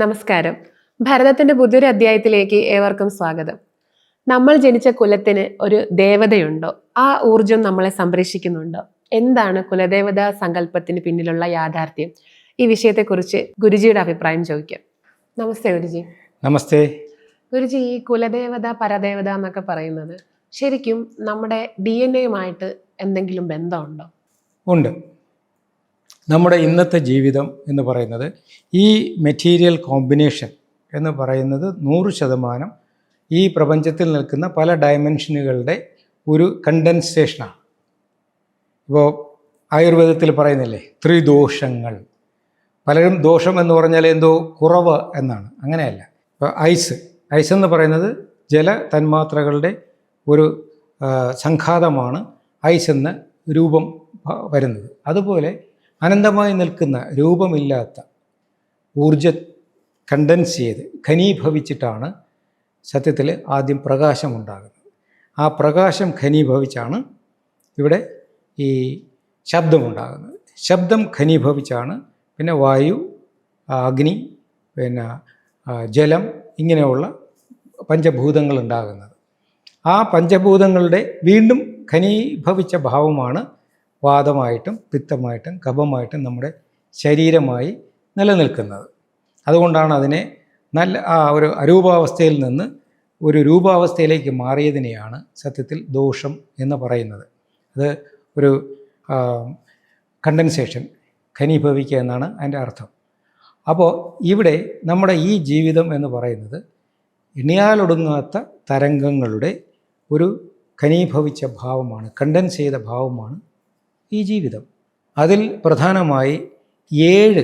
നമസ്കാരം. ഭരതത്തിന്റെ പുതിയൊരു അധ്യായത്തിലേക്ക് ഏവർക്കും സ്വാഗതം. നമ്മൾ ജനിച്ച കുലത്തിന് ഒരു ദേവതയുണ്ടോ? ആ ഊർജം നമ്മളെ സംരക്ഷിക്കുന്നുണ്ടോ? എന്താണ് കുലദേവതാ സങ്കല്പത്തിന് പിന്നിലുള്ള യാഥാർത്ഥ്യം? ഈ വിഷയത്തെക്കുറിച്ച് ഗുരുജിയുടെ അഭിപ്രായം ചോദിക്കാം. നമസ്തേ ഗുരുജി. നമസ്തേ. ഗുരുജി, ഈ കുലദേവത പരദേവത എന്നൊക്കെ പറയുന്നത് ശരിക്കും നമ്മുടെ DNA എന്തെങ്കിലും ബന്ധമുണ്ടോ? ഉണ്ട്. നമ്മുടെ ഇന്നത്തെ ജീവിതം എന്ന് പറയുന്നത് ഈ മെറ്റീരിയൽ കോമ്പിനേഷൻ എന്ന് പറയുന്നത് 100% ഈ പ്രപഞ്ചത്തിൽ നിൽക്കുന്ന പല ഡയമെൻഷനുകളുടെ ഒരു കണ്ടൻസേഷനാണ്. ഇപ്പോൾ ആയുർവേദത്തിൽ പറയുന്നില്ലേ ത്രിദോഷങ്ങൾ. പലരും ദോഷം എന്ന് പറഞ്ഞാൽ എന്തോ കുറവ് എന്നാണ്. അങ്ങനെയല്ല. ഇപ്പോൾ ഐസ് എന്ന് പറയുന്നത് ജല തന്മാത്രകളുടെ ഒരു സംഘാതമാണ് ഐസ് എന്ന രൂപം വരുന്നത്. അതുപോലെ അനന്തമായി നിൽക്കുന്ന രൂപമില്ലാത്ത ഊർജ കണ്ടൻസ് ചെയ്ത് ഘനീഭവിച്ചിട്ടാണ് സത്യത്തിൽ ആദ്യം പ്രകാശമുണ്ടാകുന്നത്. ആ പ്രകാശം ഘനീഭവിച്ചാണ് ഇവിടെ ഈ ശബ്ദമുണ്ടാകുന്നത്. ശബ്ദം ഘനീഭവിച്ചാണ് പിന്നെ വായു, അഗ്നി, പിന്നെ ജലം, ഇങ്ങനെയുള്ള പഞ്ചഭൂതങ്ങൾ ഉണ്ടാകുന്നത്. ആ പഞ്ചഭൂതങ്ങളുടെ വീണ്ടും ഘനീഭവിച്ച ഭാവമാണ് വാതമായിട്ടും പിത്തമായിട്ടും കഫമായിട്ടും നമ്മുടെ ശരീരമായി നിലനിൽക്കുന്നത്. അതുകൊണ്ടാണ് അതിനെ ഒരു അരൂപാവസ്ഥയിൽ നിന്ന് ഒരു രൂപാവസ്ഥയിലേക്ക് മാറിയതിനെയാണ് സത്യത്തിൽ ദോഷം എന്ന് പറയുന്നത്. അത് ഒരു കണ്ടൻസേഷൻ, ഘനീഭവിക്കുക എന്നാണ് അതിൻ്റെ അർത്ഥം. അപ്പോൾ ഇവിടെ നമ്മുടെ ഈ ജീവിതം എന്ന് പറയുന്നത് എണ്ണിയാലൊടുങ്ങാത്ത തരംഗങ്ങളുടെ ഒരു ഘനീഭവിച്ച ഭാവമാണ്, കണ്ടൻസ് ചെയ്ത ഭാവമാണ് ഈ ജീവിതം. അതിൽ പ്രധാനമായി 7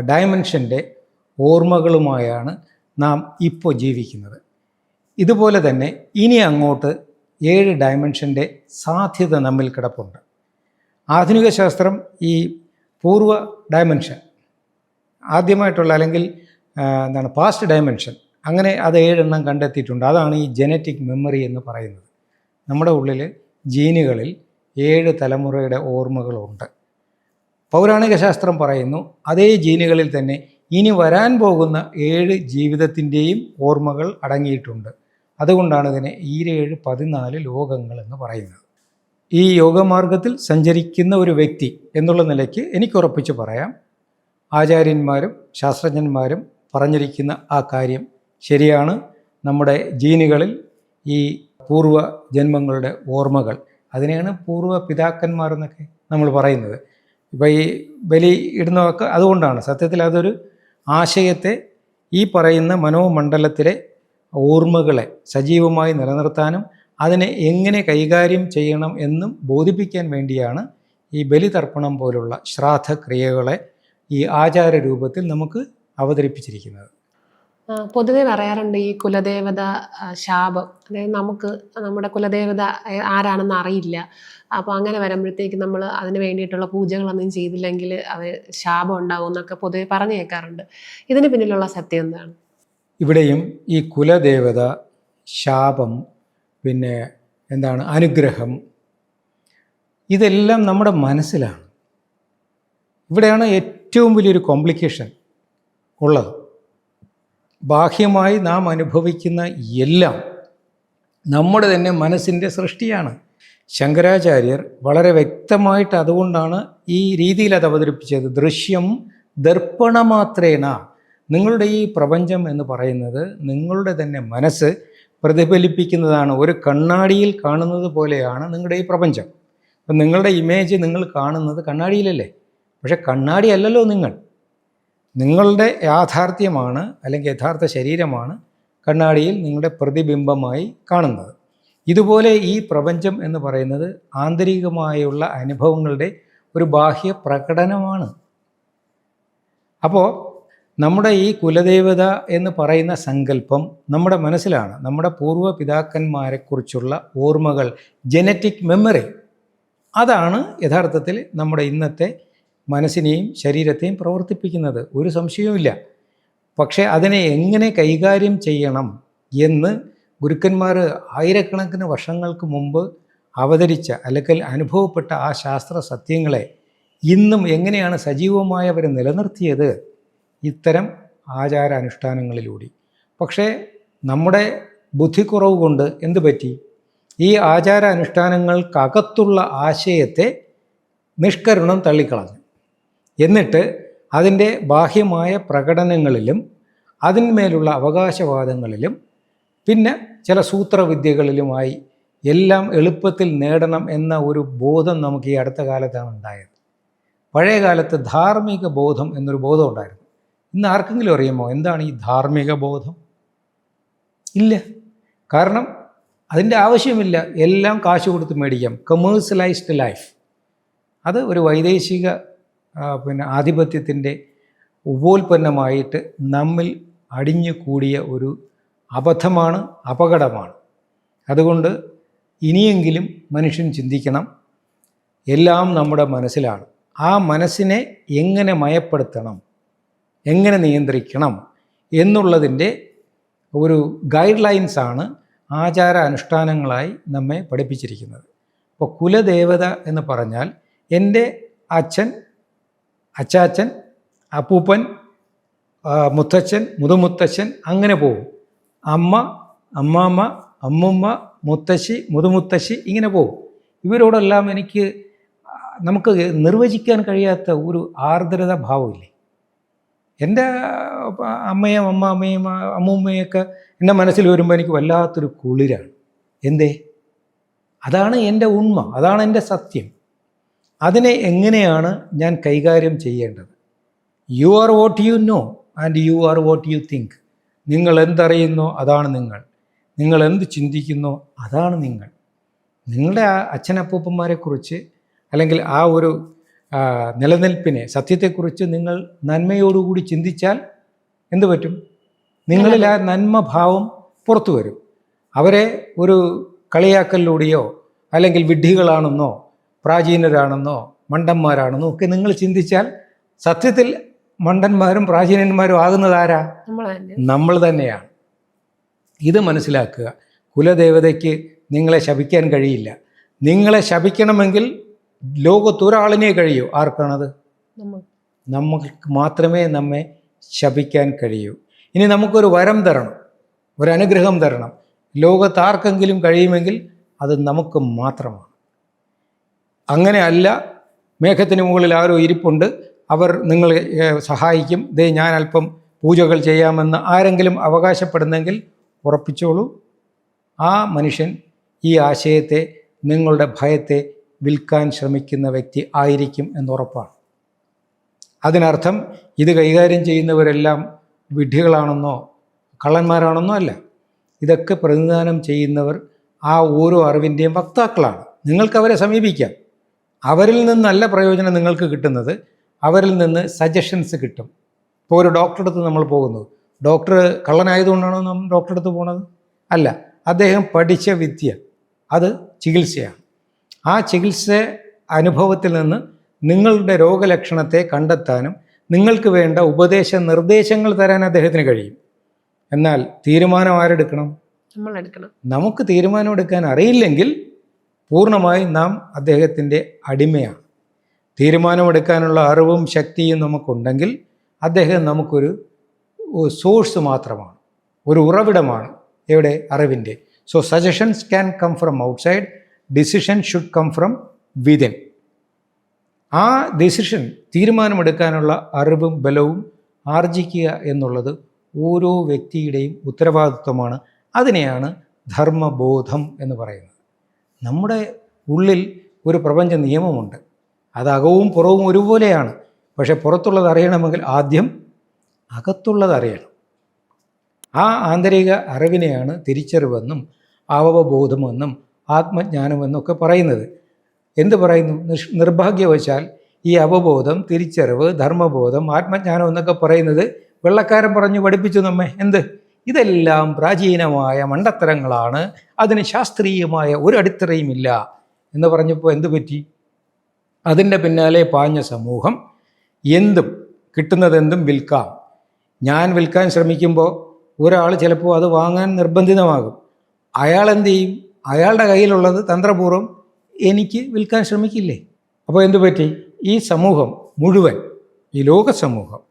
ഡയമെൻഷൻ്റെ ഓർമ്മകളുമായാണ് നാം ഇപ്പോൾ ജീവിക്കുന്നത്. ഇതുപോലെ തന്നെ ഇനി അങ്ങോട്ട് 7 ഡയമെൻഷൻ്റെ സാധ്യത നമ്മിൽ കിടപ്പുണ്ട്. ആധുനിക ശാസ്ത്രം ഈ പൂർവ്വ ഡയമെൻഷൻ ആദ്യമായിട്ടുള്ള അല്ലെങ്കിൽ പാസ്റ്റ് ഡയമെൻഷൻ, അങ്ങനെ അത് 7 എണ്ണം കണ്ടെത്തിയിട്ടുണ്ട്. അതാണ് ഈ ജനറ്റിക് മെമ്മറി എന്ന് പറയുന്നത്. നമ്മുടെ ഉള്ളിൽ ജീനുകളിൽ 7 തലമുറയുടെ ഓർമ്മകളുണ്ട്. പൗരാണിക ശാസ്ത്രം പറയുന്നു അതേ ജീനുകളിൽ തന്നെ ഇനി വരാൻ പോകുന്ന 7 ജീവിതത്തിൻ്റെയും ഓർമ്മകൾ അടങ്ങിയിട്ടുണ്ട്. അതുകൊണ്ടാണ് ഇതിനെ 7 14 ലോകങ്ങൾ എന്ന് പറയുന്നത്. ഈ യോഗമാർഗത്തിൽ സഞ്ചരിക്കുന്ന ഒരു വ്യക്തി എന്നുള്ള നിലയ്ക്ക് എനിക്കുറപ്പിച്ച് പറയാം, ആചാര്യന്മാരും ശാസ്ത്രജ്ഞന്മാരും പറഞ്ഞിരിക്കുന്ന ആ കാര്യം ശരിയാണ്. നമ്മുടെ ജീനുകളിൽ ഈ പൂർവ്വ ജന്മങ്ങളുടെ ഓർമ്മകൾ, അതിനെയാണ് പൂർവ്വ പിതാക്കന്മാർ എന്നൊക്കെ നമ്മൾ പറയുന്നത്. ഇപ്പോൾ ഈ ബലി ഇടുന്നതൊക്കെ അതുകൊണ്ടാണ്. സത്യത്തിൽ അതൊരു ആശയത്തെ, ഈ പറയുന്ന മനോമണ്ഡലത്തിലെ ഓർമ്മകളെ സജീവമായി നിലനിർത്താനും അതിനെ എങ്ങനെ കൈകാര്യം ചെയ്യണം എന്നും ബോധിപ്പിക്കാൻ വേണ്ടിയാണ് ഈ ബലിതർപ്പണം പോലുള്ള ശ്രാദ്ധക്രിയകളെ ഈ ആചാര രൂപത്തിൽ നമുക്ക് അവതരിപ്പിച്ചിരിക്കുന്നത്. പൊതുവെ പറയാറുണ്ട് ഈ കുലദേവത ശാപം, അതായത് നമുക്ക് നമ്മുടെ കുലദേവത ആരാണെന്ന് അറിയില്ല. അപ്പോൾ അങ്ങനെ വരുമ്പോഴത്തേക്ക് നമ്മൾ അതിന് വേണ്ടിയിട്ടുള്ള പൂജകളൊന്നും ചെയ്തില്ലെങ്കിൽ അത് ശാപം ഉണ്ടാവും എന്നൊക്കെ പൊതുവെ പറഞ്ഞു കേൾക്കാറുണ്ട്. ഇതിന് പിന്നിലുള്ള സത്യം എന്താണ്? ഇവിടെയും ഈ കുലദേവത, ശാപം, പിന്നെ അനുഗ്രഹം, ഇതെല്ലാം നമ്മുടെ മനസ്സിലാണ്. ഇവിടെയാണ് ഏറ്റവും വലിയൊരു കോംപ്ലിക്കേഷൻ ഉള്ളത്. ബാഹ്യമായി നാം അനുഭവിക്കുന്ന എല്ലാം നമ്മുടെ തന്നെ മനസ്സിൻ്റെ സൃഷ്ടിയാണ്. ശങ്കരാചാര്യർ വളരെ വ്യക്തമായിട്ട് അതുകൊണ്ടാണ് ഈ രീതിയിൽ അത് അവതരിപ്പിച്ചത്. ദൃശ്യം ദർപ്പണമാത്രേണ. നിങ്ങളുടെ ഈ പ്രപഞ്ചം എന്ന് പറയുന്നത് നിങ്ങളുടെ തന്നെ മനസ്സ് പ്രതിഫലിപ്പിക്കുന്നതാണ്. ഒരു കണ്ണാടിയിൽ കാണുന്നത് പോലെയാണ് നിങ്ങളുടെ ഈ പ്രപഞ്ചം. അപ്പം നിങ്ങളുടെ ഇമേജ് നിങ്ങൾ കാണുന്നത് കണ്ണാടിയിലല്ലേ? പക്ഷെ കണ്ണാടി അല്ലല്ലോ നിങ്ങളുടെ യാഥാർത്ഥ്യമാണ്, അല്ലെങ്കിൽ യഥാർത്ഥ ശരീരമാണ് കണ്ണാടിയിൽ നിങ്ങളുടെ പ്രതിബിംബമായി കാണുന്നത്. ഇതുപോലെ ഈ പ്രപഞ്ചം എന്ന് പറയുന്നത് ആന്തരികമായുള്ള അനുഭവങ്ങളുടെ ഒരു ബാഹ്യ പ്രകടനമാണ്. അപ്പോൾ നമ്മുടെ ഈ കുലദേവത എന്ന് പറയുന്ന സങ്കല്പം നമ്മുടെ മനസ്സിലാണ്. നമ്മുടെ പൂർവ്വ പിതാക്കന്മാരെക്കുറിച്ചുള്ള ഓർമ്മകൾ, ജനറ്റിക് മെമ്മറി, അതാണ് യഥാർത്ഥത്തിൽ നമ്മുടെ ഇന്നത്തെ മനസ്സിനെയും ശരീരത്തെയും പ്രവർത്തിപ്പിക്കുന്നത്. ഒരു സംശയവുമില്ല. പക്ഷേ അതിനെ എങ്ങനെ കൈകാര്യം ചെയ്യണം എന്ന് ഗുരുക്കന്മാർ ആയിരക്കണക്കിന് വർഷങ്ങൾക്ക് മുമ്പ് അവതരിച്ച അല്ലെങ്കിൽ അനുഭവപ്പെട്ട ആ ശാസ്ത്ര സത്യങ്ങളെ ഇന്നും എങ്ങനെയാണ് സജീവമായി അവർ നിലനിർത്തിയത്? ഇത്തരം ആചാരാനുഷ്ഠാനങ്ങളിലൂടെ. പക്ഷേ നമ്മുടെ ബുദ്ധിക്കുറവ് കൊണ്ട് എന്ത് പറ്റി? ഈ ആചാരാനുഷ്ഠാനങ്ങൾക്കകത്തുള്ള ആശയത്തെ നിഷ്കരുണം തള്ളിക്കളഞ്ഞു. എന്നിട്ട് അതിൻ്റെ ബാഹ്യമായ പ്രകടനങ്ങളിലും അതിന്മേലുള്ള അവകാശവാദങ്ങളിലും പിന്നെ ചില സൂത്രവിദ്യകളിലുമായി എല്ലാം എളുപ്പത്തിൽ നേടണം എന്ന ഒരു ബോധം നമുക്ക് ഈ അടുത്ത കാലത്താണ് ഉണ്ടായത്. പഴയ കാലത്ത് ധാർമ്മിക ബോധം എന്നൊരു ബോധം ഉണ്ടായിരുന്നു. ഇന്ന് ആർക്കെങ്കിലും അറിയാമോ എന്താണ് ഈ ധാർമ്മിക ബോധം? ഇല്ല. കാരണം അതിൻ്റെ ആവശ്യമില്ല. എല്ലാം കാശ് കൊടുത്ത് മേടിക്കാം. കമേഴ്സ്യലൈസ്ഡ് ലൈഫ്. അത് ഒരു വൈദേശിക ആധിപത്യത്തിൻ്റെ ഉപോൽപ്പന്നമായിട്ട് നമ്മിൽ അടിഞ്ഞു കൂടിയ ഒരു അബദ്ധമാണ്, അപകടമാണ്. അതുകൊണ്ട് ഇനിയെങ്കിലും മനുഷ്യൻ ചിന്തിക്കണം. എല്ലാം നമ്മുടെ മനസ്സിലാണ്. ആ മനസ്സിനെ എങ്ങനെ മയപ്പെടുത്തണം, എങ്ങനെ നിയന്ത്രിക്കണം എന്നുള്ളതിൻ്റെ ഒരു ഗൈഡ് ലൈൻസാണ് ആചാര അനുഷ്ഠാനങ്ങളായി നമ്മെ പഠിപ്പിച്ചിരിക്കുന്നത്. അപ്പോൾ കുലദേവത എന്ന് പറഞ്ഞാൽ എൻ്റെ അച്ഛൻ, അച്ചാച്ചൻ, അപ്പൂപ്പൻ, മുത്തച്ഛൻ, മുതുമുത്തച്ഛൻ, അങ്ങനെ പോകും. അമ്മ, അമ്മാമ്മ, അമ്മുമ്മ, മുത്തശ്ശി, മുതുമുത്തശ്ശി, ഇങ്ങനെ പോകും. ഇവരോടെല്ലാം നമുക്ക് നിർവചിക്കാൻ കഴിയാത്ത ഒരു ആർദ്രത ഭാവമില്ലേ? എൻ്റെ അമ്മയും അമ്മാമ്മയും അമ്മൂമ്മയൊക്കെ എൻ്റെ മനസ്സിൽ വരുമ്പോൾ എനിക്ക് വല്ലാത്തൊരു കുളിരാണ്. എന്തേ? അതാണ് എൻ്റെ ഉണ്മ, അതാണ് എൻ്റെ സത്യം. അതിനെ എങ്ങനെയാണ് ഞാൻ കൈകാര്യം ചെയ്യേണ്ടത്? You are what you know and you are what you think. നിങ്ങൾ എന്തറിയുന്നോ അതാണ് നിങ്ങൾ. നിങ്ങൾ എന്ത് ചിന്തിക്കുന്നോ അതാണ് നിങ്ങൾ. നിങ്ങളുടെ ആ അച്ഛനപ്പൂപ്പന്മാരെക്കുറിച്ച് അല്ലെങ്കിൽ ആ ഒരു നിലനിൽപ്പിനെ, സത്യത്തെക്കുറിച്ച് നിങ്ങൾ നന്മയോടുകൂടി ചിന്തിച്ചാൽ എന്തു പറ്റും? നിങ്ങളിൽ ആ നന്മഭാവം പുറത്തു വരും. അവരെ ഒരു കളിയാക്കലിലൂടെയോ അല്ലെങ്കിൽ വിഡ്ഢികളാണെന്നോ പ്രാചീനരാണെന്നോ മണ്ടന്മാരാണെന്നോ ഒക്കെ നിങ്ങൾ ചിന്തിച്ചാൽ സത്യത്തിൽ മണ്ടന്മാരും പ്രാചീനന്മാരും ആകുന്നത് ആരാ? നമ്മൾ തന്നെയാണ്. ഇത് മനസ്സിലാക്കുക. കുലദേവതയ്ക്ക് നിങ്ങളെ ശപിക്കാൻ കഴിയില്ല. നിങ്ങളെ ശപിക്കണമെങ്കിൽ ലോകത്തൊരാളിനെ കഴിയൂ. ആർക്കാണത്? നമുക്ക് മാത്രമേ നമ്മെ ശപിക്കാൻ കഴിയൂ. ഇനി നമുക്കൊരു വരം തരണം, ഒരു അനുഗ്രഹം തരണം. ലോകത്ത് ആർക്കെങ്കിലും കഴിയുമെങ്കിൽ അത് നമുക്ക് മാത്രമാണ്. അങ്ങനെ അല്ല, മേഘത്തിന് മുകളിൽ ആരോ ഇരിപ്പുണ്ട്, അവർ നിങ്ങളെ സഹായിക്കും, ദേ ഞാൻ അല്പം പൂജകൾ ചെയ്യാമെന്ന് ആരെങ്കിലും അവകാശപ്പെടുന്നെങ്കിൽ ഉറപ്പിച്ചോളൂ, ആ മനുഷ്യൻ ഈ ആശയത്തെ, നിങ്ങളുടെ ഭയത്തെ വിൽക്കാൻ ശ്രമിക്കുന്ന വ്യക്തി ആയിരിക്കും എന്നുറപ്പാണ്. അതിനർത്ഥം ഇത് കൈകാര്യം ചെയ്യുന്നവരെല്ലാം വിഡ്ഢികളാണെന്നോ കള്ളന്മാരാണെന്നോ അല്ല. ഇതൊക്കെ പ്രതിനിധാനം ചെയ്യുന്നവർ ആ ഓരോ അറിവിൻ്റെയും വക്താക്കളാണ്. നിങ്ങൾക്കവരെ സമീപിക്കാം. അവരിൽ നിന്നല്ല പ്രയോജനം നിങ്ങൾക്ക് കിട്ടുന്നത്, അവരിൽ നിന്ന് സജഷൻസ് കിട്ടും. ഇപ്പോൾ ഒരു ഡോക്ടറെ അടുത്ത് നമ്മൾ പോകുന്നത്, ഡോക്ടർ കള്ളനായതുകൊണ്ടാണോ നാം ഡോക്ടറെ അടുത്ത് പോണത്? അല്ല, അദ്ദേഹം പഠിച്ച വിദ്യ അത് ചികിത്സയാണ്. ആ ചികിത്സ അനുഭവത്തിൽ നിന്ന് നിങ്ങളുടെ രോഗലക്ഷണത്തെ കണ്ടെത്താനും നിങ്ങൾക്ക് വേണ്ട ഉപദേശ നിർദ്ദേശങ്ങൾ തരാൻ അദ്ദേഹത്തിന് കഴിയും. എന്നാൽ തീരുമാനം ആരെടുക്കണം? നമ്മളെടുക്കണം. നമുക്ക് തീരുമാനമെടുക്കാൻ അറിയില്ലെങ്കിൽ പൂർണ്ണമായി നാം അദ്ദേഹത്തിൻ്റെ അടിമയാണ്. തീരുമാനമെടുക്കാനുള്ള അറിവും ശക്തിയും നമുക്കുണ്ടെങ്കിൽ അദ്ദേഹം നമുക്കൊരു സോഴ്സ് മാത്രമാണ്, ഒരു ഉറവിടമാണ്. എവിടെ? അറിവിൻ്റെ. So suggestions can come from outside, decision should come from within. ആ ഡിസിഷൻ, തീരുമാനമെടുക്കാനുള്ള അറിവും ബലവും ആർജിക്കുക എന്നുള്ളത് ഓരോ വ്യക്തിയുടെയും ഉത്തരവാദിത്വമാണ്. അതിനെയാണ് ധർമ്മബോധം എന്ന് പറയുന്നത്. നമ്മുടെ ഉള്ളിൽ ഒരു പ്രപഞ്ച നിയമമുണ്ട്. അത് അകവും പുറവും ഒരുപോലെയാണ്. പക്ഷെ പുറത്തുള്ളത് അറിയണമെങ്കിൽ ആദ്യം അകത്തുള്ളത് അറിയണം. ആ ആന്തരിക അറിവിനെയാണ് തിരിച്ചറിവെന്നും അവബോധമെന്നും ആത്മജ്ഞാനമെന്നൊക്കെ പറയുന്നത്. എന്ത് പറയുന്നു? നിർഭാഗ്യവശാൽ ഈ അവബോധം, തിരിച്ചറിവ്, ധർമ്മബോധം, ആത്മജ്ഞാനം എന്നൊക്കെ പറയുന്നത് വെള്ളക്കാരൻ പറഞ്ഞു പഠിപ്പിച്ചു നമ്മെ. എന്ത്? ഇതെല്ലാം പ്രാചീനമായ മണ്ടത്തരങ്ങളാണ്, അതിന് ശാസ്ത്രീയമായ ഒരു അടിത്തറയുമില്ല എന്ന് പറഞ്ഞപ്പോൾ എന്തു പറ്റി? അതിൻ്റെ പിന്നാലെ പാഞ്ഞ സമൂഹം എന്തും കിട്ടുന്നതെന്തും വിൽക്കാം. ഞാൻ വിൽക്കാൻ ശ്രമിക്കുമ്പോൾ ഒരാൾ ചിലപ്പോൾ അത് വാങ്ങാൻ നിർബന്ധിതമാകും. അയാൾ എന്തു ചെയ്യും? അയാളുടെ കയ്യിലുള്ളത് തന്ത്രപൂർവ്വം എനിക്ക് വിൽക്കാൻ ശ്രമിക്കില്ലേ? അപ്പോൾ എന്തു പറ്റി? ഈ സമൂഹം മുഴുവൻ, ഈ ലോക സമൂഹം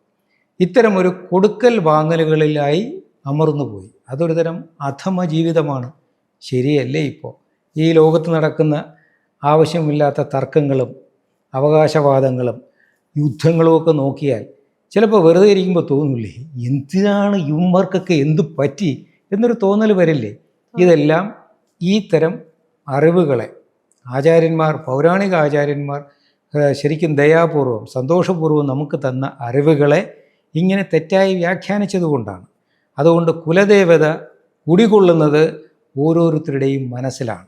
ഇത്തരം ഒരു കൊടുക്കൽ വാങ്ങലുകളിലായി അമർന്നുപോയി. അതൊരു തരം അധമ ജീവിതമാണ്. ശരിയല്ലേ? ഇപ്പോൾ ഈ ലോകത്ത് നടക്കുന്ന ആവശ്യമില്ലാത്ത തർക്കങ്ങളും അവകാശവാദങ്ങളും യുദ്ധങ്ങളുമൊക്കെ നോക്കിയാൽ ചിലപ്പോൾ വെറുതെ ഇരിക്കുമ്പോൾ തോന്നില്ലേ, എന്തിനാണ് ഇവന്മാർക്കൊക്കെ എന്ത് പറ്റി എന്നൊരു തോന്നൽ വരില്ലേ? ഇതെല്ലാം ഈ തരം അറിവുകളെ ആചാര്യന്മാർ, പൗരാണിക ആചാര്യന്മാർ ശരിക്കും ദയാപൂർവം സന്തോഷപൂർവ്വം നമുക്ക് തന്ന അറിവുകളെ ഇങ്ങനെ തെറ്റായി വ്യാഖ്യാനിച്ചതുകൊണ്ടാണ്. അതുകൊണ്ട് കുലദേവത കുടികൊള്ളുന്നത് ഓരോരുത്തരുടെയും മനസ്സിലാണ്.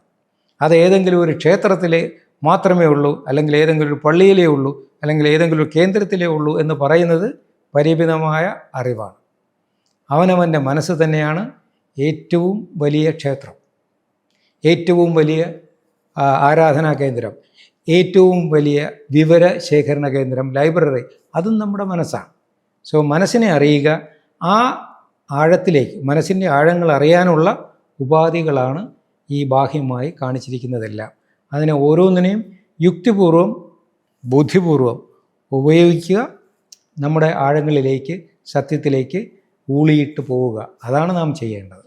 അത് ഏതെങ്കിലും ഒരു ക്ഷേത്രത്തിൽ മാത്രമേ ഉള്ളൂ, അല്ലെങ്കിൽ ഏതെങ്കിലും ഒരു പള്ളിയിലേ ഉള്ളൂ, അല്ലെങ്കിൽ ഏതെങ്കിലും ഒരു കേന്ദ്രത്തിലേ ഉള്ളൂ എന്ന് പറയുന്നത് പരിമിതമായ അറിവാണ്. അവനവൻ്റെ മനസ്സ് തന്നെയാണ് ഏറ്റവും വലിയ ക്ഷേത്രം, ഏറ്റവും വലിയ ആരാധനാ കേന്ദ്രം, ഏറ്റവും വലിയ വിവര ശേഖരണ കേന്ദ്രം, ലൈബ്രറി. അതും നമ്മുടെ മനസ്സാണ്. സോ മനസ്സിനെ അറിയുക, ആ ആഴത്തിലേക്ക്, മനസ്സിൻ്റെ ആഴങ്ങൾ അറിയാനുള്ള ഉപാധികളാണ് ഈ ബാഹ്യമായി കാണിച്ചിരിക്കുന്നതെല്ലാം. അതിനെ ഓരോന്നിനെയും യുക്തിപൂർവം ബുദ്ധിപൂർവം ഉപയോഗിക്കുക, നമ്മുടെ ആഴങ്ങളിലേക്ക്, സത്യത്തിലേക്ക് ഊളിയിട്ട് പോവുക. അതാണ് നാം ചെയ്യേണ്ടത്.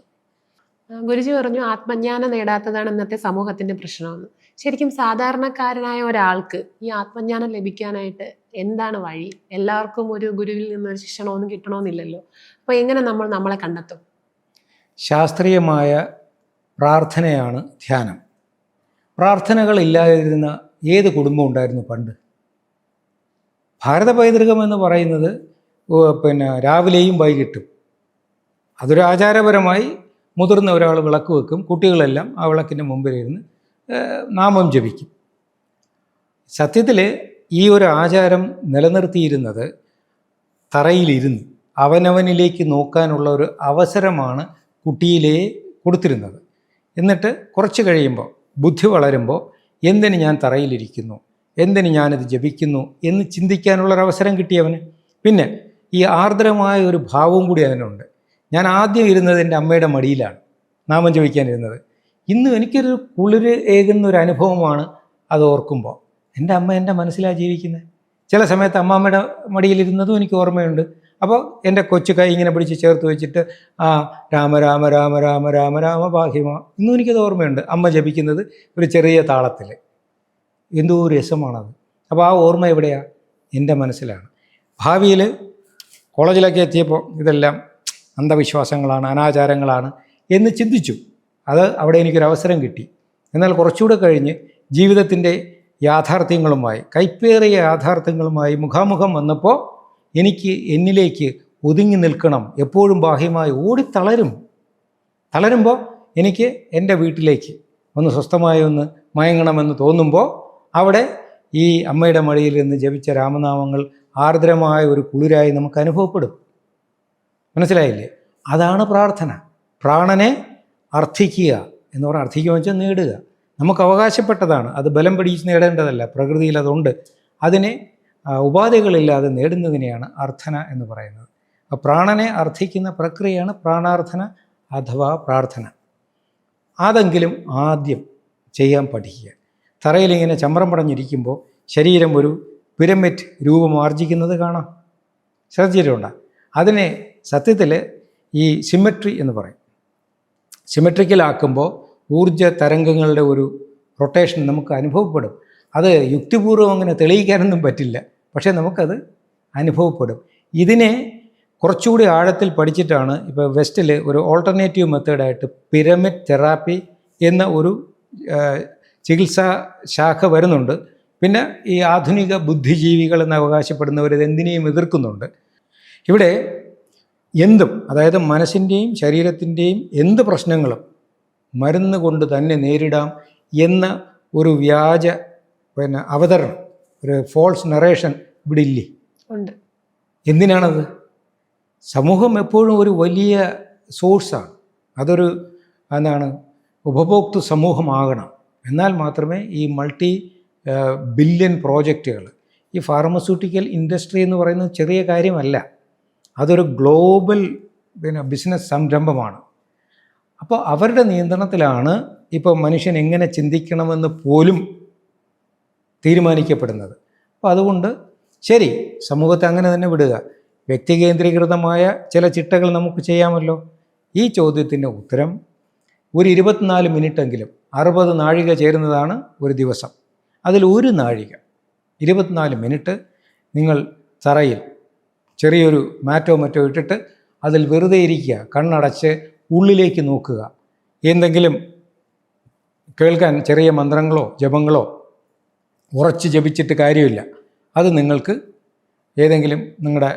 ഗുരുജി പറഞ്ഞു ആത്മജ്ഞാനം നേടാത്തതാണ് ഇന്നത്തെ സമൂഹത്തിന്റെ പ്രശ്നമെന്ന്. ശരിക്കും സാധാരണക്കാരനായ ഒരാൾക്ക് ഈ ആത്മജ്ഞാനം ലഭിക്കാനായിട്ട് എന്താണ് വഴി? എല്ലാവർക്കും ഒരു ഗുരുവിൽ നിന്നൊരു ശിക്ഷണമൊന്നും കിട്ടണമെന്നില്ലല്ലോ. അപ്പോൾ എങ്ങനെ നമ്മൾ നമ്മളെ കണ്ടെത്തും? ശാസ്ത്രീയമായ പ്രാർത്ഥനയാണ് ധ്യാനം. പ്രാർത്ഥനകളില്ലാതിരുന്ന ഏത് കുടുംബം ഉണ്ടായിരുന്നു പണ്ട്? ഭാരത പൈതൃകം എന്ന് പറയുന്നത് രാവിലെയും വൈകിട്ടും അതൊരു ആചാരപരമായി മുതിർന്ന ഒരാൾ വിളക്ക് വെക്കും, കുട്ടികളെല്ലാം ആ വിളക്കിൻ്റെ മുമ്പിലിരുന്ന് നാമം ജപിക്കും. സത്യത്തിൽ ഈ ഒരു ആചാരം നിലനിർത്തിയിരുന്നത് തറയിലിരുന്ന് അവനവനിലേക്ക് നോക്കാനുള്ള ഒരു അവസരമാണ് കുട്ടിയിലേ കൊടുത്തിരുന്നത്. എന്നിട്ട് കുറച്ച് കഴിയുമ്പോൾ, ബുദ്ധി വളരുമ്പോൾ, എന്തിന് ഞാൻ തറയിലിരിക്കുന്നു, എന്തിന് ഞാനിത് ജപിക്കുന്നു എന്ന് ചിന്തിക്കാനുള്ളൊരവസരം കിട്ടിയവന്. പിന്നെ ഈ ആർദ്രമായ ഒരു ഭാവവും കൂടി അതിനുണ്ട്. ഞാൻ ആദ്യം ഇരുന്നത് എൻ്റെ അമ്മയുടെ മടിയിലാണ് നാമം ജപിക്കാനിരുന്നത്. ഇന്നും എനിക്കൊരു കുളിര് ഏകുന്നൊരു അനുഭവമാണ് അത് ഓർക്കുമ്പോൾ. എൻ്റെ അമ്മ എൻ്റെ മനസ്സിലാണ് ജീവിക്കുന്നത്. ചില സമയത്ത് അമ്മാമ്മയുടെ മടിയിലിരുന്നതും എനിക്ക് ഓർമ്മയുണ്ട്. അപ്പോൾ എൻ്റെ കൊച്ചു കൈ ഇങ്ങനെ പിടിച്ച് ചേർത്ത് വെച്ചിട്ട് രാമ രാമ രാമ രാമ രാമ രാമ ബാഹ്യമ ഇന്നും എനിക്കത് ഓർമ്മയുണ്ട്. അമ്മ ജപിക്കുന്നത് ഒരു ചെറിയ താളത്തിൽ. എന്തോ ഒരു രസമാണത്. അപ്പോൾ ആ ഓർമ്മ എവിടെയാണ്? എൻ്റെ മനസ്സിലാണ്. ഭാവിയിൽ കോളേജിലൊക്കെ എത്തിയപ്പോൾ ഇതെല്ലാം അന്ധവിശ്വാസങ്ങളാണ്, അനാചാരങ്ങളാണ് എന്ന് ചിന്തിച്ചു. അത് അവിടെ എനിക്കൊരവസരം കിട്ടി. എന്നാൽ കുറച്ചുകൂടെ കഴിഞ്ഞ് ജീവിതത്തിൻ്റെ യാഥാർത്ഥ്യങ്ങളുമായി, കൈപ്പേറിയ യാഥാർത്ഥ്യങ്ങളുമായി മുഖാമുഖം വന്നപ്പോൾ എനിക്ക് എന്നിലേക്ക് ഒതുങ്ങി നിൽക്കണം, എപ്പോഴും ബാഹ്യമായി തളരുമ്പോൾ എനിക്ക് എൻ്റെ വീട്ടിലേക്ക് ഒന്ന് സ്വസ്ഥമായി ഒന്ന് മയങ്ങണമെന്ന് തോന്നുമ്പോൾ അവിടെ ഈ അമ്മയുടെ മടിയിൽ നിന്ന് ജപിച്ച രാമനാമങ്ങൾ ആർദ്രമായ ഒരു കുളിരായി നമുക്ക് അനുഭവപ്പെടും. മനസ്സിലായില്ലേ? അതാണ് പ്രാർത്ഥന. പ്രാണനെ അർത്ഥിക്കുക എന്ന് പറഞ്ഞാൽ, അർത്ഥിക്കുക വെച്ചാൽ നേടുക. നമുക്ക് അവകാശപ്പെട്ടതാണ്, അത് ബലം പിടിച്ച് നേടേണ്ടതല്ല. പ്രകൃതിയിൽ അതുണ്ട്. അതിനെ ഉപാധികളില്ലാതെ നേടുന്നതിനെയാണ് അർത്ഥന എന്ന് പറയുന്നത്. പ്രാണനെ അർത്ഥിക്കുന്ന പ്രക്രിയയാണ് പ്രാണാർത്ഥന അഥവാ പ്രാർത്ഥന. അതെങ്കിലും ആദ്യം ചെയ്യാൻ പഠിക്കുക. തറയിലിങ്ങനെ ചമ്രം പടഞ്ഞിരിക്കുമ്പോൾ ശരീരം ഒരു പിരമിഡ് രൂപം ആർജിക്കുന്നത് കാണാം. ശ്രദ്ധിച്ചിട്ടുണ്ടോ? അതിനെ സത്യത്തിൽ ഈ സിമെട്രി എന്ന് പറയും. സിമെട്രിക്കലാക്കുമ്പോൾ ഊർജ തരംഗങ്ങളുടെ ഒരു റൊട്ടേഷൻ നമുക്ക് അനുഭവപ്പെടും. അത് യുക്തിപൂർവ്വം അങ്ങനെ തെളിയിക്കാനൊന്നും പറ്റില്ല, പക്ഷേ നമുക്കത് അനുഭവപ്പെടും. ഇതിനെ കുറച്ചുകൂടി ആഴത്തിൽ പഠിച്ചിട്ടാണ് ഇപ്പോൾ വെസ്റ്റിൽ ഒരു ഓൾട്ടർനേറ്റീവ് മെത്തേഡായിട്ട് പിരമിഡ് തെറാപ്പി എന്ന ഒരു ചികിത്സാ ശാഖ വരുന്നുണ്ട്. പിന്നെ ഈ ആധുനിക ബുദ്ധിജീവികൾ എന്ന് അവകാശപ്പെടുന്നവർ ഇതെന്തിനേയും എതിർക്കുന്നുണ്ട്. ഇവിടെ എന്തും, അതായത് മനസ്സിൻ്റെയും ശരീരത്തിൻ്റെയും എന്ത് പ്രശ്നങ്ങളും മരുന്ന് കൊണ്ട് തന്നെ നേരിടാം എന്ന ഒരു വ്യാജ അവതരണം, ഒരു ഫോൾസ് നറേഷൻ ഇവിടെ ഇല്ലേ? ഉണ്ട്. എന്തിനാണത്? സമൂഹം എപ്പോഴും ഒരു വലിയ സോഴ്സാണ്. അതൊരു ഉപഭോക്തൃ സമൂഹമാകണം. എന്നാൽ മാത്രമേ ഈ മൾട്ടി ബില്യൺ പ്രോജക്റ്റുകൾ, ഈ ഫാർമസ്യൂട്ടിക്കൽ ഇൻഡസ്ട്രി എന്ന് പറയുന്നത് ചെറിയ കാര്യമല്ല. അതൊരു ഗ്ലോബൽ ബിസിനസ് സംരംഭമാണ്. അപ്പോൾ അവരുടെ നിയന്ത്രണത്തിലാണ് ഇപ്പോൾ മനുഷ്യൻ എങ്ങനെ ചിന്തിക്കണമെന്ന് പോലും തീരുമാനിക്കപ്പെടുന്നത്. അപ്പോൾ അതുകൊണ്ട് ശരി, സമൂഹത്തെ അങ്ങനെ തന്നെ വിടുക. വ്യക്തികേന്ദ്രീകൃതമായ ചില ചിട്ടകൾ നമുക്ക് ചെയ്യാമല്ലോ. ഈ ചോദ്യത്തിൻ്റെ ഉത്തരം ഒരു 24 മിനിറ്റെങ്കിലും 60 നാഴിക ചേരുന്നതാണ് ഒരു ദിവസം. അതിൽ ഒരു നാഴിക 24 മിനിറ്റ് നിങ്ങൾ തറയിൽ ചെറിയൊരു മാറ്റോ മറ്റോ ഇട്ടിട്ട് അതിൽ വെറുതെ ഇരിക്കുക, കണ്ണടച്ച് ഉള്ളിലേക്ക് നോക്കുക. എന്തെങ്കിലും കേൾക്കാൻ ചെറിയ മന്ത്രങ്ങളോ ജപങ്ങളോ ഉറച്ച് ജപിച്ചിട്ട് കാര്യമില്ല. അത് നിങ്ങൾക്ക് ഏതെങ്കിലും നിങ്ങളുടെ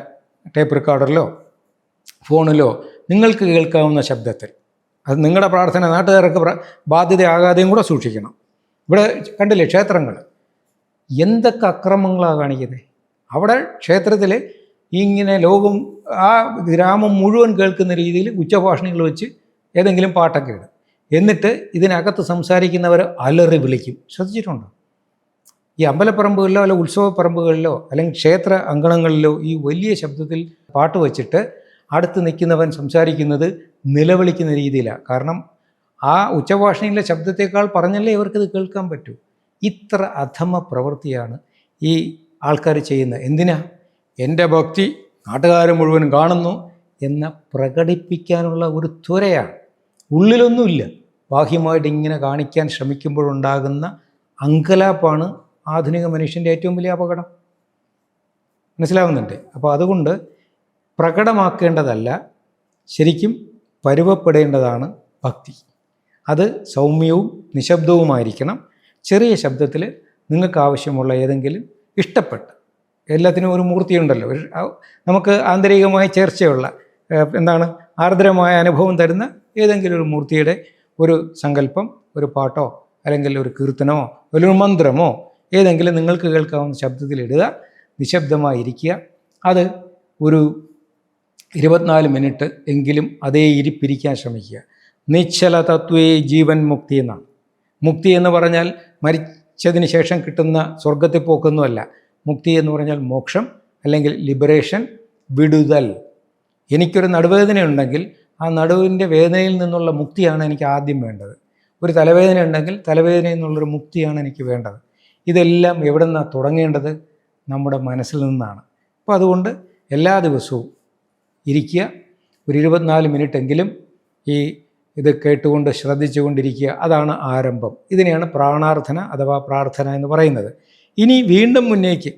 ടേപ്പ് റെക്കോർഡറിലോ ഫോണിലോ നിങ്ങൾക്ക് കേൾക്കാവുന്ന ശബ്ദത്തിൽ, അത് നിങ്ങളുടെ പ്രാർത്ഥന നാട്ടുകാർക്ക് ബാധ്യതയാകാതെയും കൂടെ സൂക്ഷിക്കണം. ഇവിടെ കണ്ടില്ലേ ക്ഷേത്രങ്ങൾ എന്തൊക്കെ അക്രമങ്ങളാണ് കാണിക്കുന്നത്. അവിടെ ക്ഷേത്രത്തിൽ ഇങ്ങനെ ലോകം ആ ഗ്രാമം മുഴുവൻ കേൾക്കുന്ന രീതിയിൽ ഉച്ചഭാഷണികൾ വെച്ച് ഏതെങ്കിലും പാട്ടൊക്കെ ഇടും. എന്നിട്ട് ഇതിനകത്ത് സംസാരിക്കുന്നവർ അലറി വിളിക്കും. ശ്രദ്ധിച്ചിട്ടുണ്ടോ? ഈ അമ്പലപ്പറമ്പുകളിലോ അല്ലെങ്കിൽ ഉത്സവപ്പറമ്പുകളിലോ അല്ലെങ്കിൽ ക്ഷേത്ര അങ്കണങ്ങളിലോ ഈ വലിയ ശബ്ദത്തിൽ പാട്ട് വച്ചിട്ട് അടുത്ത് നിൽക്കുന്നവൻ സംസാരിക്കുന്നത് നിലവിളിക്കുന്ന രീതിയിലാണ്. കാരണം ആ ഉച്ചഭാഷണിയിലെ ശബ്ദത്തേക്കാൾ പറഞ്ഞല്ലേ ഇവർക്കിത് കേൾക്കാൻ പറ്റൂ. ഇത്ര അധമ പ്രവൃത്തിയാണ് ഈ ആൾക്കാർ ചെയ്യുന്നത്. എന്തിനാ? എൻ്റെ ഭക്തി നാട്ടുകാർ മുഴുവൻ കാണുന്നു എന്ന പ്രകടിപ്പിക്കാനുള്ള ഒരു ത്വരയാണ്. ഉള്ളിലൊന്നുമില്ല, ബാഹ്യമായിട്ട് ഇങ്ങനെ കാണിക്കാൻ ശ്രമിക്കുമ്പോഴുണ്ടാകുന്ന അങ്കലാപ്പാണ് ആധുനിക മനുഷ്യൻ്റെ ഏറ്റവും വലിയ അപകടം. മനസ്സിലാവുന്നുണ്ട്? അപ്പോൾ അതുകൊണ്ട് പ്രകടമാക്കേണ്ടതല്ല, ശരിക്കും പരുവപ്പെടേണ്ടതാണ് ഭക്തി. അത് സൗമ്യവും നിശബ്ദവുമായിരിക്കണം. ചെറിയ ശബ്ദത്തിൽ നിങ്ങൾക്ക് ആവശ്യമുള്ള ഏതെങ്കിലും ഇഷ്ടപ്പെട്ട, എല്ലാത്തിനും ഒരു മൂർത്തിയുണ്ടല്ലോ, നമുക്ക് ആന്തരികമായ ചേർച്ചയുള്ള ആർദ്രമായ അനുഭവം തരുന്ന ഏതെങ്കിലും ഒരു മൂർത്തിയുടെ ഒരു സങ്കല്പം, ഒരു പാട്ടോ അല്ലെങ്കിൽ ഒരു കീർത്തനമോ ഒരു മന്ത്രമോ ഏതെങ്കിലും നിങ്ങൾക്ക് കേൾക്കാവുന്ന ശബ്ദത്തിലിടുക. നിശബ്ദമായിരിക്കുക. അത് ഒരു 24 മിനിറ്റ് എങ്കിലും അതേ ഇരിപ്പിരിക്കാൻ ശ്രമിക്കുക. നിശ്ചല തത്വേ ജീവൻ മുക്തി എന്നാണ്. മുക്തി എന്ന് പറഞ്ഞാൽ മരിച്ചതിന് ശേഷം കിട്ടുന്ന സ്വർഗത്തിൽ പോക്കൊന്നുമല്ല. മുക്തി എന്ന് പറഞ്ഞാൽ മോക്ഷം അല്ലെങ്കിൽ ലിബറേഷൻ, വിടുതൽ. എനിക്കൊരു നടുവേദന ഉണ്ടെങ്കിൽ ആ നടുവിൻ്റെ വേദനയിൽ നിന്നുള്ള മുക്തിയാണ് എനിക്ക് ആദ്യം വേണ്ടത്. ഒരു തലവേദന ഉണ്ടെങ്കിൽ തലവേദനയിൽ നിന്നുള്ളൊരു മുക്തിയാണ് എനിക്ക് വേണ്ടത്. ഇതെല്ലാം എവിടെ നിന്നാണ് തുടങ്ങേണ്ടത്? നമ്മുടെ മനസ്സിൽ നിന്നാണ്. അപ്പോൾ അതുകൊണ്ട് എല്ലാ ദിവസവും ഇരിക്കുക, ഒരു 24 മിനിറ്റെങ്കിലും ഇത് കേട്ടുകൊണ്ട് ശ്രദ്ധിച്ചുകൊണ്ടിരിക്കുക. അതാണ് ആരംഭം. ഇതിനെയാണ് പ്രാണാർത്ഥന അഥവാ പ്രാർത്ഥന എന്ന് പറയുന്നത്. ഇനി വീണ്ടും മുന്നേക്ക്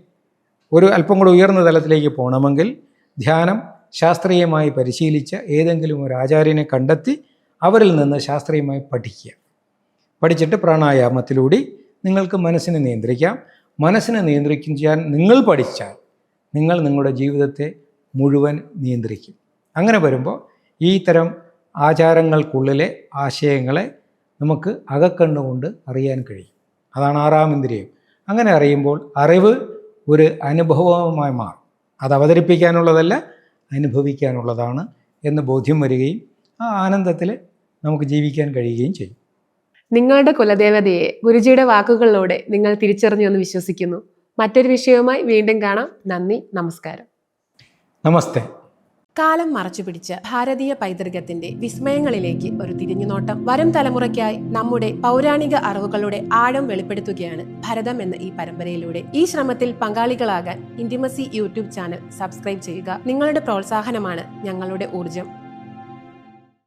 ഒരു അല്പം കൂടെ ഉയർന്ന തലത്തിലേക്ക് പോകണമെങ്കിൽ ധ്യാനം ശാസ്ത്രീയമായി പരിശീലിച്ച ഏതെങ്കിലും ഒരു ആചാര്യനെ കണ്ടെത്തി അവരിൽ നിന്ന് ശാസ്ത്രീയമായി പഠിച്ചിട്ട് പ്രാണായാമത്തിലൂടെ നിങ്ങൾക്ക് മനസ്സിനെ നിയന്ത്രിക്കാം. മനസ്സിനെ നിയന്ത്രിക്കാൻ നിങ്ങൾ പഠിച്ചാൽ നിങ്ങൾ നിങ്ങളുടെ ജീവിതത്തെ മുഴുവൻ നിയന്ത്രിക്കും. അങ്ങനെ വരുമ്പോൾ ഈ തരം ആചാരങ്ങൾക്കുള്ളിലെ ആശയങ്ങളെ നമുക്ക് അകക്കണ്ണുകൊണ്ട് അറിയാൻ കഴിയും. അതാണ് 6-ാം ഇന്ദ്രിയം. അങ്ങനെ അറിയുമ്പോൾ അറിവ് ഒരു അനുഭവമായി മാറും. അത് അവതരിപ്പിക്കാനുള്ളതല്ല, അനുഭവിക്കാനുള്ളതാണ് എന്ന് ബോധ്യം വരികയും ആ ആനന്ദത്തിൽ നമുക്ക് ജീവിക്കാൻ കഴിയുകയും ചെയ്യും. നിങ്ങളുടെ കുലദേവതയെ ഗുരുജിയുടെ വാക്കുകളിലൂടെ നിങ്ങൾ തിരിച്ചറിഞ്ഞു എന്ന് വിശ്വസിക്കുന്നു. മറ്റൊരു വിഷയവുമായി വീണ്ടും കാണാം. നന്ദി, നമസ്കാരം. നമസ്തേ. കാലം മറച്ചുപിടിച്ച ഭാരതീയ പൈതൃകത്തിന്റെ വിസ്മയങ്ങളിലേക്ക് ഒരു തിരിഞ്ഞുനോട്ടം. വരും തലമുറയ്ക്കായി നമ്മുടെ പൗരാണിക അറിവുകളുടെ ആഴം വെളിപ്പെടുത്തുകയാണ് ഭരതം എന്ന ഈ പരമ്പരയിലൂടെ. ഈ ശ്രമത്തിൽ പങ്കാളികളാകാൻ ഇന്റിമസി യൂട്യൂബ് ചാനൽ സബ്സ്ക്രൈബ് ചെയ്യുക. നിങ്ങളുടെ പ്രോത്സാഹനമാണ് ഞങ്ങളുടെ ഊർജം.